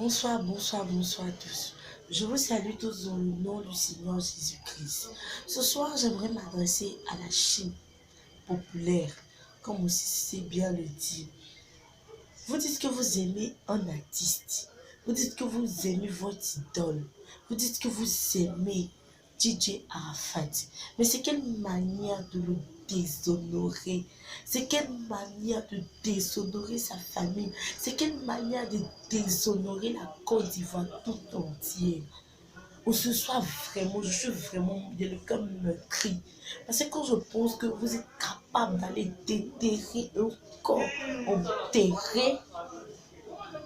Bonsoir à tous. Je vous salue tous dans le nom du Seigneur Jésus-Christ. Ce soir, j'aimerais m'adresser à la Chine populaire, comme aussi c'est bien le dit. Vous dites que vous aimez un artiste. Vous dites que vous aimez votre idole. Vous dites que vous aimez DJ Arafat. Mais c'est quelle manière de le déshonorer? C'est quelle manière de déshonorer sa famille? C'est quelle manière de déshonorer la Côte d'Ivoire tout entière? Ou ce soit vraiment, je suis vraiment bien le cœur meurtri. Parce que quand je pense que vous êtes capable d'aller déterrer un corps,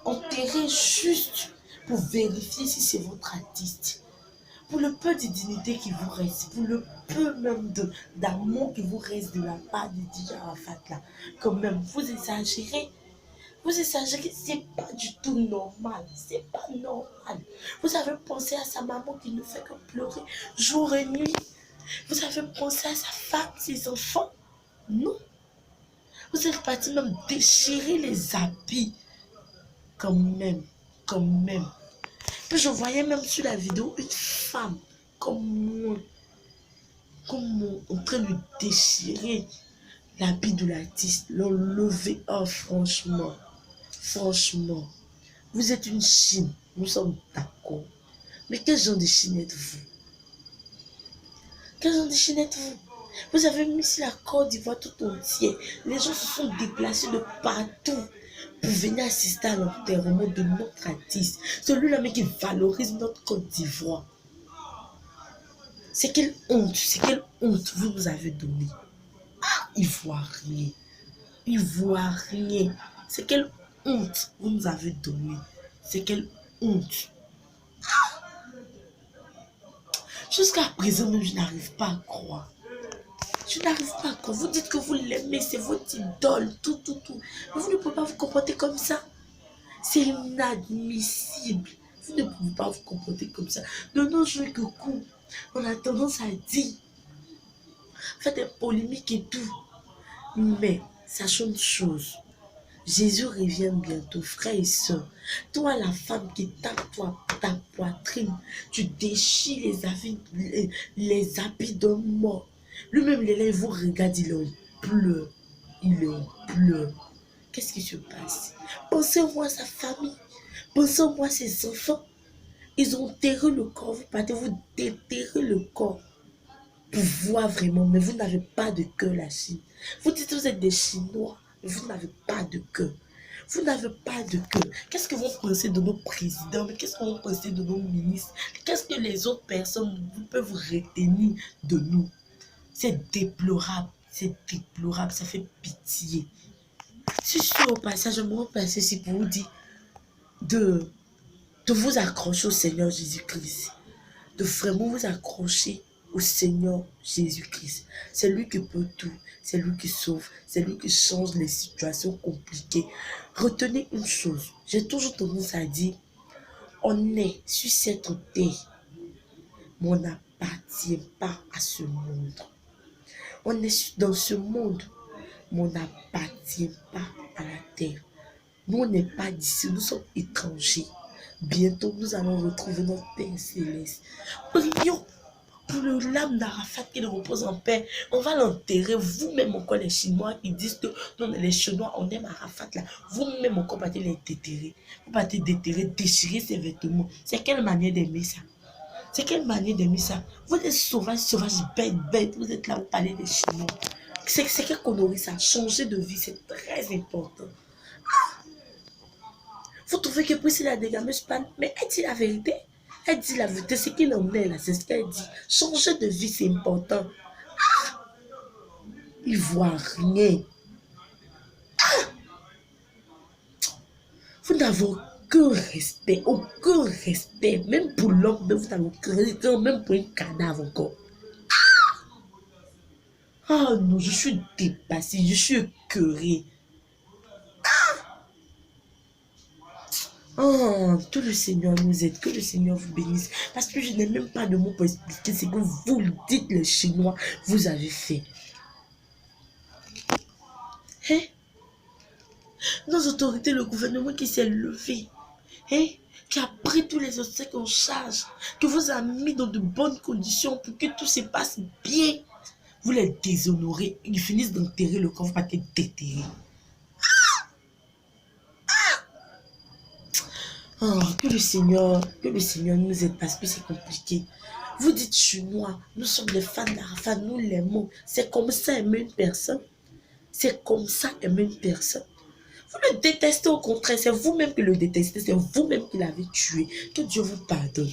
enterrer juste pour vérifier si c'est votre artiste. Pour le peu de dignité qui vous reste, pour le peu même d'amour qui vous reste de la part de DJ Arafat là, quand même, vous exagérez. Vous exagérez, c'est pas du tout normal, c'est pas normal. Vous avez pensé à sa maman qui ne fait que pleurer jour et nuit. Vous avez pensé à sa femme, ses enfants. Non. Vous êtes parti même déchirer les habits. Quand même. Puis je voyais même sur la vidéo une femme comme moi, en train de déchirer l'habit de l'artiste, l'enlever. Oh, franchement, vous êtes une Chine, nous sommes d'accord. Mais quel genre de Chine êtes-vous? Vous avez mis sur la Côte d'Ivoire tout entière. Les gens se sont déplacés de partout pour venir assister à l'enterrement de notre artiste. Celui-là mais qui valorise notre Côte d'Ivoire. C'est quelle honte vous nous avez donné. Ah, Ivoirien. C'est quelle honte vous nous avez donné. C'est quelle honte. Jusqu'à présent, même, je n'arrive pas à croire. Vous dites que vous l'aimez, c'est votre idole, tout. Mais vous ne pouvez pas vous comporter comme ça. C'est inadmissible. Vous ne pouvez pas vous comporter comme ça. De nos jours que coup, on a tendance à dire, faites des polémiques et tout. Mais, sachons une chose. Jésus revient bientôt, frères et sœurs. Toi, la femme qui tape ta poitrine, tu déchires les habits d'un mort. Lui-même, il vous regarde, il pleure. Qu'est-ce qui se passe? Pensez-moi à sa famille. Pensez-moi à ses enfants. Ils ont enterré le corps. Vous partez, vous déterrez le corps. Pour voir vraiment, mais vous n'avez pas de cœur, la Chine. Vous dites que vous êtes des Chinois, mais vous n'avez pas de cœur. Qu'est-ce que vous pensez de nos présidents? Qu'est-ce que vous pensez de nos ministres? Qu'est-ce que les autres personnes peuvent retenir de nous? C'est déplorable, ça fait pitié. Si je suis au passage, je me repasse ici pour vous dire de vous accrocher au Seigneur Jésus-Christ. De vraiment vous accrocher au Seigneur Jésus-Christ. C'est lui qui peut tout. C'est lui qui sauve. C'est lui qui change les situations compliquées. Retenez une chose. J'ai toujours tendance à dire, on est sur cette terre, mais on n'appartient pas à ce monde. On est dans ce monde, mais on n'appartient pas à la terre. Nous, on n'est pas d'ici, nous sommes étrangers. Bientôt, nous allons retrouver notre Père Céleste. Prions pour l'âme d'Arafat qui repose en paix. On va l'enterrer. Vous-même encore les Chinois qui disent que non, les Chinois, on aime Arafat là. Vous-même encore partez les déterrer. Vous partez déterrer, déchirer ses vêtements. C'est quelle manière d'aimer ça? Vous êtes sauvages, bêtes. Vous êtes là, vous parlez des Chinois. C'est quelle connerie ça? Changer de vie, c'est très important. Vous trouvez que Priscilla a dégagé, mais elle dit la vérité. Elle dit la vérité, c'est qu'il en est là, c'est ce qu'elle dit. Changer de vie, c'est important. Il voit rien. Vous n'avez aucun respect, même pour l'homme, mais vous n'avez aucun respect, même pour un cadavre encore. Ah non, je suis dépassée, je suis écœurée. Oh, que le Seigneur nous aide, que le Seigneur vous bénisse. Parce que je n'ai même pas de mots pour expliquer ce que vous le dites, les Chinois, vous avez fait. Nos autorités, le gouvernement qui s'est levé, qui a pris tous les obstacles en charge, qui vous a mis dans de bonnes conditions pour que tout se passe bien. Vous les déshonorez, ils finissent d'enterrer le corps parce qu'ils déterrent. Oh, que le Seigneur nous aide parce que c'est compliqué. Vous dites chinois, nous sommes des fans d'Arafat, nous l'aimons. C'est comme ça aimer une personne. C'est comme ça aimer une personne. Vous le détestez au contraire, c'est vous-même qui le détestez, c'est vous-même qui l'avez tué. Que Dieu vous pardonne.